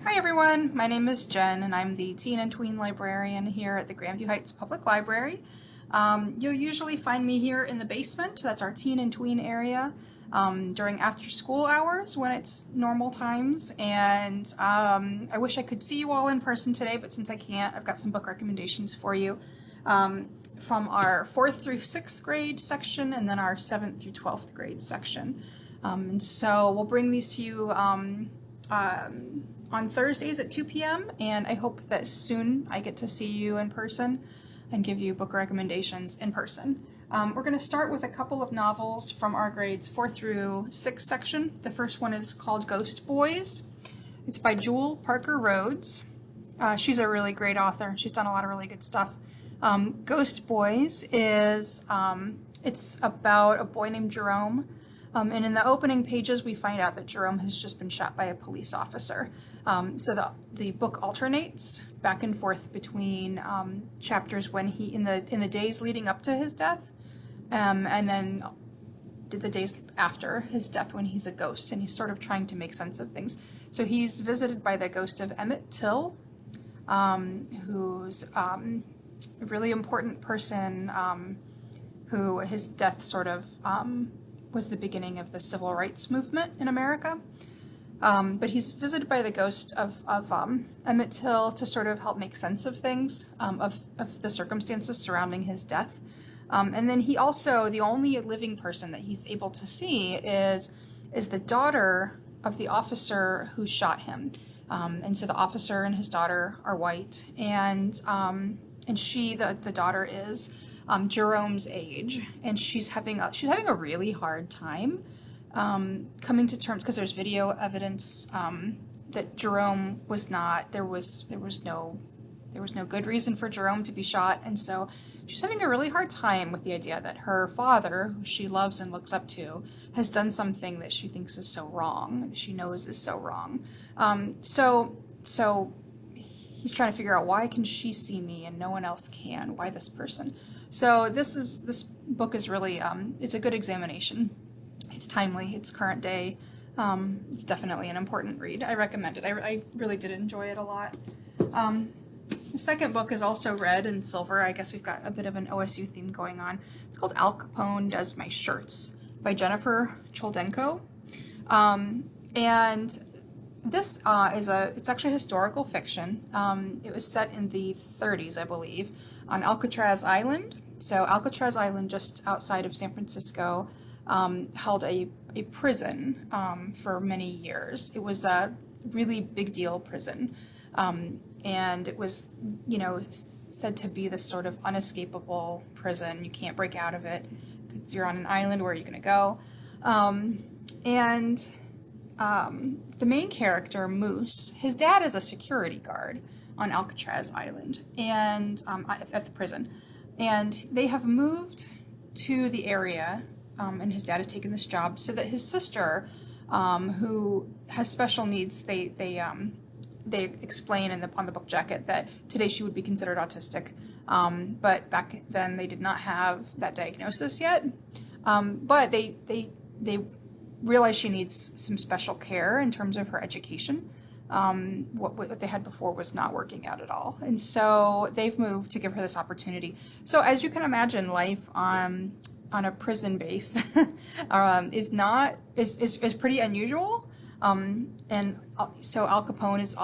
Hi everyone, my name is Jen and I'm the teen and tween librarian here at the Grandview Heights Public Library. You'll usually find me here in the basement, that's our teen and tween area, during after school hours when it's normal times, and I wish I could see you all in person today, but since I can't, I've got some book recommendations for you from our 4th through 6th grade section and then our 7th through 12th grade section. And so we'll bring these to you on Thursdays at 2 p.m. and I hope that soon I get to see you in person and give you book recommendations in person. We're going to start with a couple of novels from our grades 4 through 6 section. The first one is called Ghost Boys. It's by Jewel Parker Rhodes. She's a really great author. She's done a lot of really good stuff. Ghost Boys is, it's about a boy named Jerome. And in the opening pages, we find out that Jerome has just been shot by a police officer. So the book alternates back and forth between chapters when he in the days leading up to his death, and then the days after his death when he's a ghost and he's sort of trying to make sense of things. So he's visited by the ghost of Emmett Till, who's a really important person who his death sort of was the beginning of the civil rights movement in America. But he's visited by the ghost of Emmett Till to sort of help make sense of things, of the circumstances surrounding his death. And then he also, the only living person that he's able to see is the daughter of the officer who shot him. And so the officer and his daughter are white, and she, the daughter, is Jerome's age, and she's having a really hard time coming to terms, because there's video evidence that Jerome was not, there was no good reason for Jerome to be shot, and so she's having a really hard time with the idea that her father, who she loves and looks up to, has done something that she thinks is so wrong, that she knows is so wrong. So he's trying to figure out, why can she see me and no one else can? Why this person? So this book is really, it's a good examination. It's timely, it's current day, it's definitely an important read. I recommend it. I really did enjoy it a lot. The second book is also red and silver. I guess we've got a bit of an OSU theme going on. It's called Al Capone Does My Shirts by Jennifer Choldenko. And this it's actually historical fiction. It was set in the 30s, I believe, on Alcatraz Island. So Alcatraz Island, just outside of San Francisco, held a prison for many years. It was a really big deal prison. And it was, said to be this sort of unescapable prison. You can't break out of it because you're on an island. Where are you going to go? The main character, Moose, his dad is a security guard on Alcatraz Island and at the prison. And they have moved to the area, and his dad has taken this job so that his sister, who has special needs, they explain on the book jacket that today she would be considered autistic, but back then they did not have that diagnosis yet. But they realize she needs some special care in terms of her education. What they had before was not working out at all, and so they've moved to give her this opportunity. So as you can imagine, life on a prison base is pretty unusual. And so Al Capone is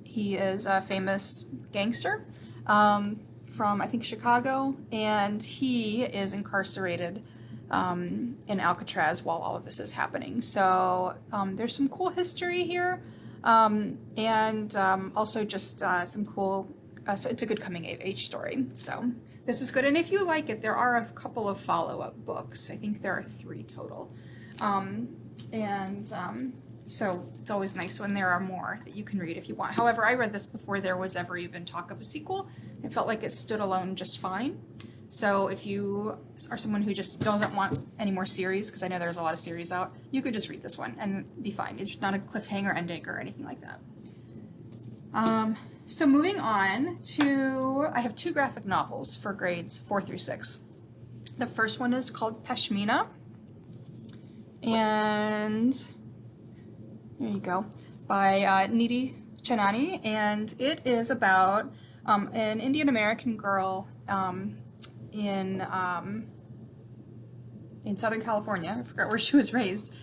he is a famous gangster from, I think, Chicago, and he is incarcerated in Alcatraz while all of this is happening. So there's some cool history here, and also just some cool, so it's a good coming of age story. So this is good, and if you like it, there are a couple of follow-up books. I think there are 3 total. So it's always nice when there are more that you can read if you want. However, I read this before there was ever even talk of a sequel. It felt like it stood alone just fine. So if you are someone who just doesn't want any more series, because I know there's a lot of series out, you could just read this one and be fine. It's not a cliffhanger ending or anything like that. So moving on to, I have 2 graphic novels for grades 4 through 6. The first one is called Pashmina, and there you go, by Nidhi Chenani, and it is about an Indian American girl in Southern California. I forgot where she was raised.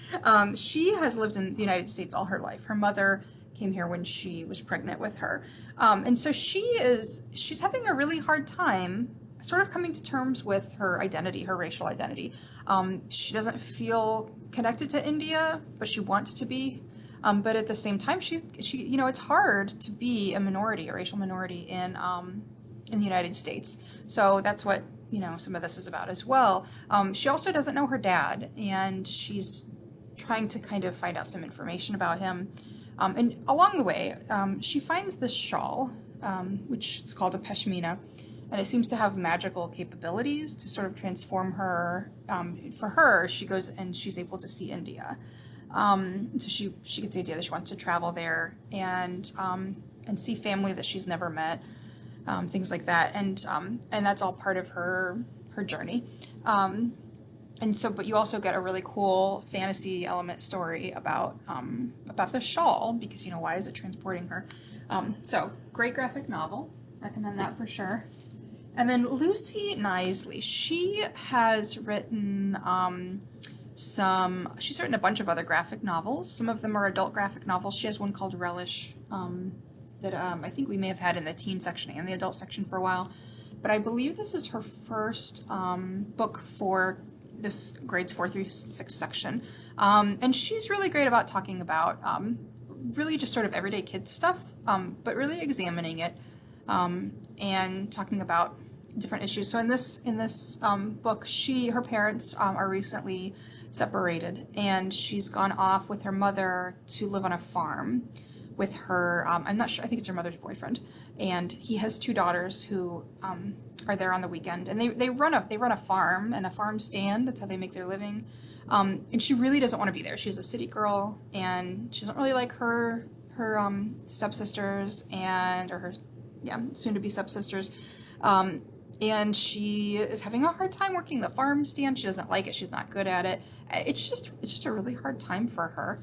She has lived in the United States all her life. Her mother came here when she was pregnant with her. And so she's having a really hard time sort of coming to terms with her identity, her racial identity. She doesn't feel connected to India, but she wants to be. But at the same time, she it's hard to be a minority, a racial minority in the United States. So that's what some of this is about as well. She also doesn't know her dad, and she's trying to kind of find out some information about him. And along the way, she finds this shawl, which is called a Pashmina, and it seems to have magical capabilities to sort of transform her. For her, she goes and she's able to see India. So she gets the idea that she wants to travel there and see family that she's never met. Things like that, and that's all part of her journey. But you also get a really cool fantasy element story about the shawl, because why is it transporting her? So great graphic novel, recommend that for sure. And then Lucy Knisley, she has written she's written a bunch of other graphic novels. Some of them are adult graphic novels. She has one called Relish. That I think we may have had in the teen section and the adult section for a while. But I believe this is her first book for this grades 4 through 6 section. And she's really great about talking about really just sort of everyday kid stuff, but really examining it and talking about different issues. So in this book, her parents are recently separated, and she's gone off with her mother to live on a farm with her, I'm not sure, I think it's her mother's boyfriend, and he has 2 daughters who are there on the weekend, and they run a farm and a farm stand. That's how they make their living. And she really doesn't want to be there. She's a city girl, and she doesn't really like her stepsisters or her soon to be stepsisters. And she is having a hard time working the farm stand. She doesn't like it. She's not good at it. It's just a really hard time for her.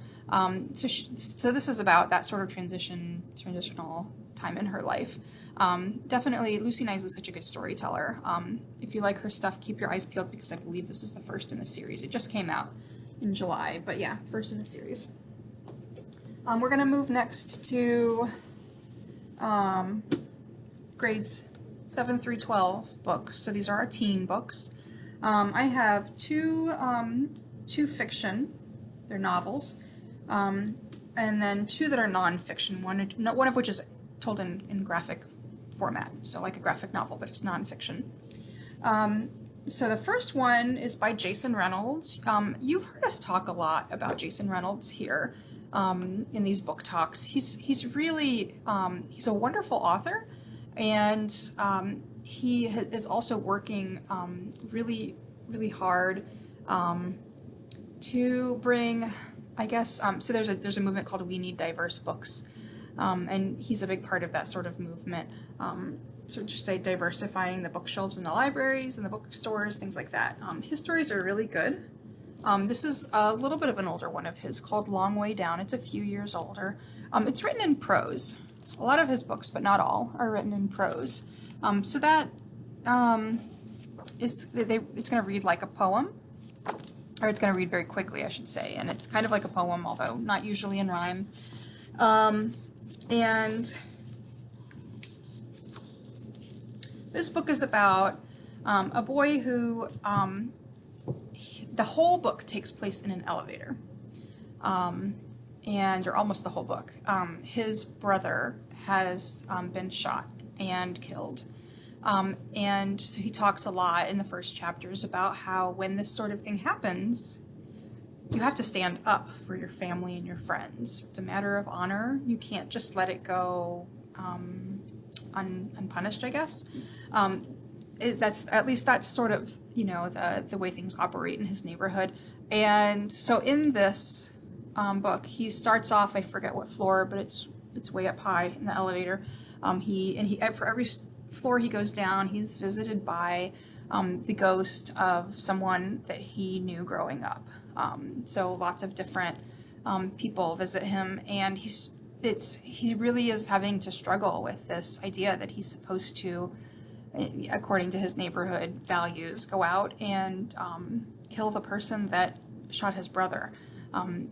So this is about that sort of transitional time in her life. Definitely, Lucy Knisley is such a good storyteller. If you like her stuff, keep your eyes peeled, because I believe this is the first in the series. It just came out in July, but yeah, first in the series. We're going to move next to grades 7 through 12 books. So these are our teen books. I have two fiction, they're novels, and then 2 that are nonfiction, one of which is told in graphic format, so like a graphic novel, but it's nonfiction. So the first one is by Jason Reynolds. You've heard us talk a lot about Jason Reynolds here in these book talks. He's really, he's a wonderful author, and he is also working really, really hard to bring, I guess, so there's a movement called We Need Diverse Books, and he's a big part of that sort of movement. So just diversifying the bookshelves in the libraries and the bookstores, things like that. His stories are really good. This is a little bit of an older one of his called Long Way Down. It's a few years older. It's written in prose. A lot of his books, but not all, are written in prose. So that it's going to read like a poem, or it's going to read very quickly, I should say. And it's kind of like a poem, although not usually in rhyme. And this book is about a boy who, the whole book takes place in an elevator. Or almost the whole book. His brother has been shot and killed. And so he talks a lot in the first chapters about how when this sort of thing happens, you have to stand up for your family and your friends. It's a matter of honor. You can't just let it go unpunished, I guess. That's sort of, the way things operate in his neighborhood. And so in this book, he starts off, I forget what floor, but it's way up high in the elevator. For every floor he goes down, he's visited by the ghost of someone that he knew growing up. So lots of different people visit him, and he's he really is having to struggle with this idea that he's supposed to, according to his neighborhood values, go out and kill the person that shot his brother.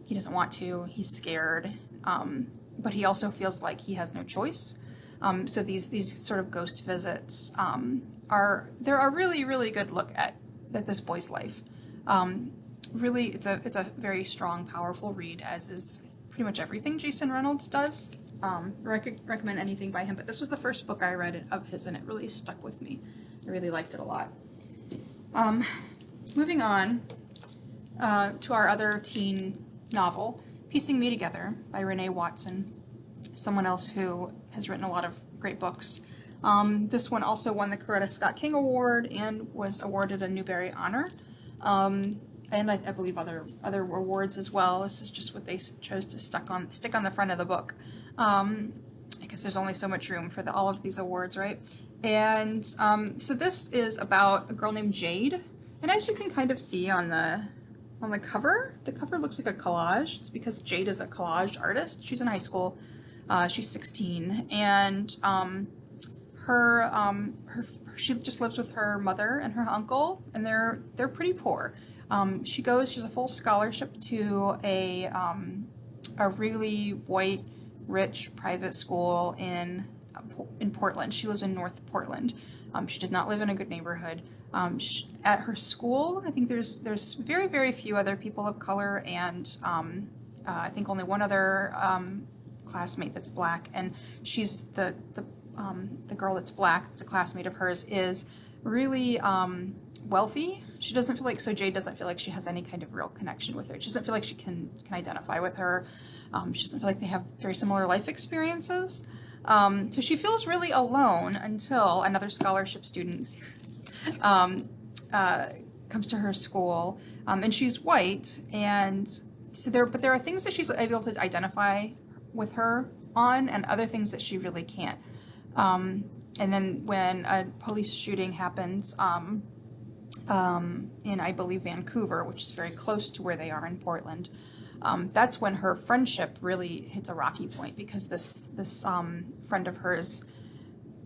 He doesn't want to. He's scared, but he also feels like he has no choice. So these sort of ghost visits they're a really, really good look at this boy's life. Really, it's a very strong, powerful read, as is pretty much everything Jason Reynolds does. Recommend anything by him, but this was the first book I read of his, and it really stuck with me. I really liked it a lot. Moving on to our other teen novel, Piecing Me Together by Renee Watson, someone else who has written a lot of great books. This one also won the Coretta Scott King Award and was awarded a Newbery Honor, and I believe other awards as well. This is just what they chose to stick on the front of the book, because there's only so much room for all of these awards, right? And so this is about a girl named Jade, and as you can kind of see on the cover looks like a collage. It's because Jade is a collage artist. She's in high school. She's 16, and she just lives with her mother and her uncle, and they're pretty poor. She has a full scholarship to a really white, rich private school in Portland. She lives in North Portland. She does not live in a good neighborhood. At her school, I think there's very, very few other people of color, and I think only one other classmate that's black, and she's the girl that's black, that's a classmate of hers, is really wealthy. Jade doesn't feel like she has any kind of real connection with her. She doesn't feel like she can identify with her. She doesn't feel like they have very similar life experiences. So she feels really alone until another scholarship student comes to her school, and she's white, and so there are things that she's able to identify with her on, and other things that she really can't. And then when a police shooting happens in, I believe, Vancouver, which is very close to where they are in Portland, that's when her friendship really hits a rocky point, because this friend of hers,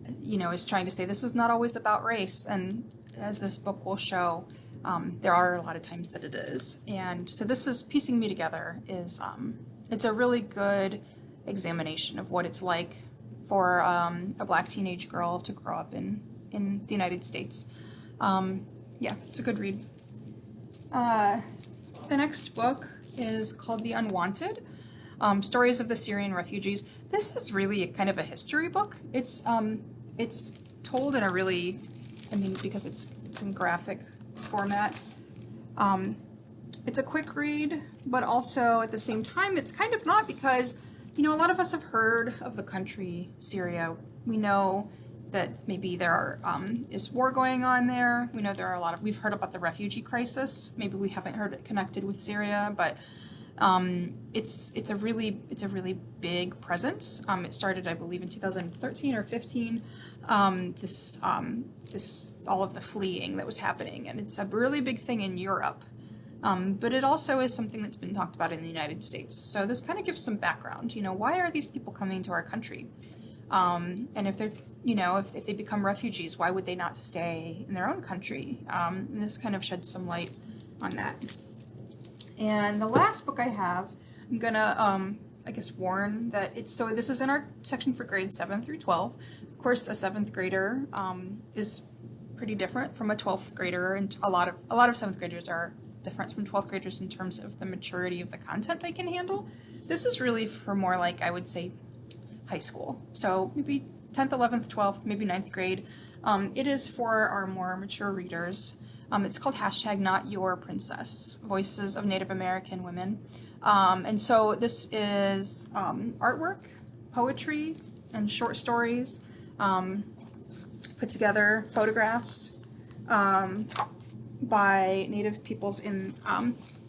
is trying to say this is not always about race, and as this book will show, there are a lot of times that it is. And so this is Piecing Me Together is it's a really good examination of what it's like for a black teenage girl to grow up in the United States. Yeah, it's a good read. The next book is called The Unwanted, Stories of the Syrian Refugees. This is really kind of a history book. It's told in a really, because it's in graphic format. It's a quick read, but also at the same time, it's kind of not, because, a lot of us have heard of the country Syria. We know that maybe there is war going on there. We know there are we've heard about the refugee crisis. Maybe we haven't heard it connected with Syria, but it's a really big presence. It started, I believe, in 2013 or 15. This all of the fleeing that was happening, and it's a really big thing in Europe. But it also is something that's been talked about in the United States. So this kind of gives some background. Why are these people coming to our country? And if they're, if they become refugees, why would they not stay in their own country? And this kind of sheds some light on that. And the last book I have, I'm gonna, warn that this is in our section for grades 7 through 12. Of course, a 7th grader is pretty different from a 12th grader, and a lot of 7th graders are different from 12th graders in terms of the maturity of the content they can handle. This is really for more like, I would say, high school. So maybe 10th, 11th, 12th, maybe 9th grade. It is for our more mature readers. It's called #NotYourPrincess, Voices of Native American Women. And so this is artwork, poetry, and short stories, put together, photographs by Native peoples in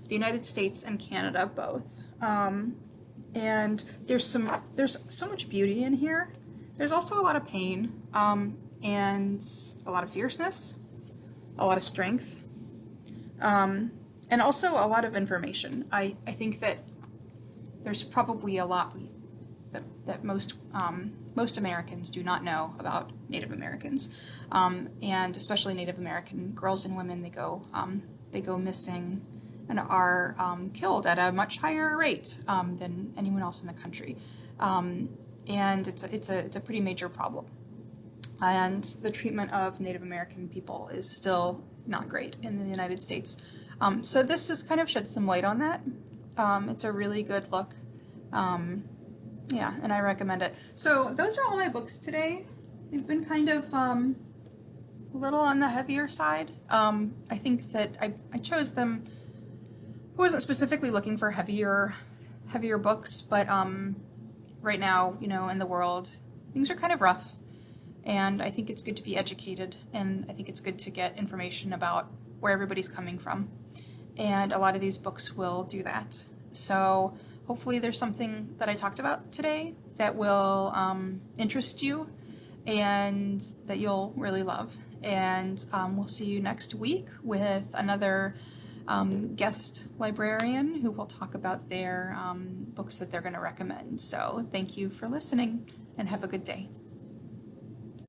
the United States and Canada both. And there's so much beauty in here. There's also a lot of pain, and a lot of fierceness, a lot of strength, and also a lot of information. I think that there's probably a lot that most Americans do not know about Native Americans, and especially Native American girls and women. They go missing and are killed at a much higher rate than anyone else in the country, and it's a pretty major problem. And the treatment of Native American people is still not great in the United States. So this just kind of sheds some light on that. It's a really good look. Yeah, and I recommend it. So those are all my books today. They've been kind of a little on the heavier side. I think that I chose them. I wasn't specifically looking for heavier books, but right now, in the world, things are kind of rough. And I think it's good to be educated, and I think it's good to get information about where everybody's coming from. And a lot of these books will do that. So hopefully there's something that I talked about today that will interest you and that you'll really love. And we'll see you next week with another guest librarian who will talk about their books that they're going to recommend. So thank you for listening, and have a good day.